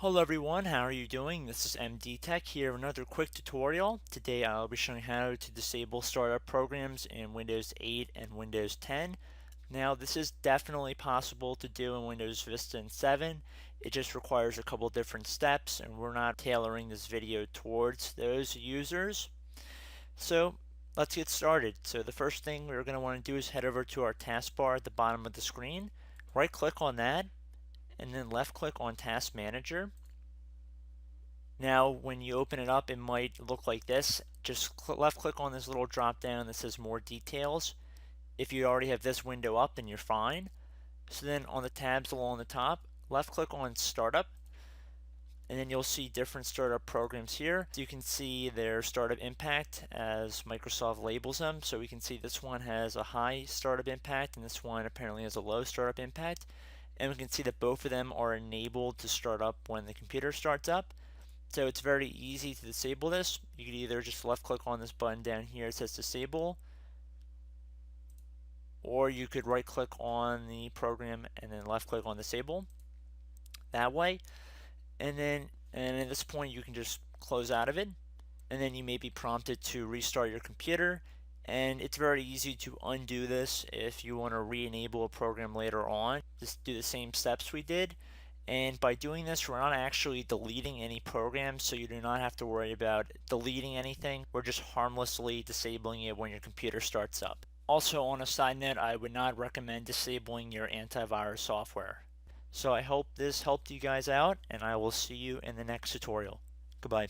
Hello everyone, how are you doing? This is MD Tech here with another quick tutorial. Today I'll be showing how to disable startup programs in Windows 8 and Windows 10. Now this is definitely possible to do in Windows Vista and 7. It just requires a couple different steps and we're not tailoring this video towards those users. So let's get started. So the first thing we're going to want to do is head over to our taskbar at the bottom of the screen. Right click on that and then left click on Task Manager. Now when you open it up, it might look like this. Just left click on this little drop down that says more details. If you already have this window up, then you're fine. So then on the tabs along the top, left click on Startup, and then you'll see different startup programs here. You can see their startup impact as Microsoft labels them. So we can see this one has a high startup impact and this one apparently has a low startup impact. And we can see that both of them are enabled to start up when the computer starts up. So it's very easy to disable this. You could either just left click on this button down here that says disable, or you could right click on the program and then left click on disable that way. And at this point you can just close out of it, and then you may be prompted to restart your computer. And it's very easy to undo this if you want to re-enable a program later on. Just do the same steps we did. And by doing this, we're not actually deleting any programs, so you do not have to worry about deleting anything. We're just harmlessly disabling it when your computer starts up. Also, on a side note, I would not recommend disabling your antivirus software. So I hope this helped you guys out, and I will see you in the next tutorial. Goodbye.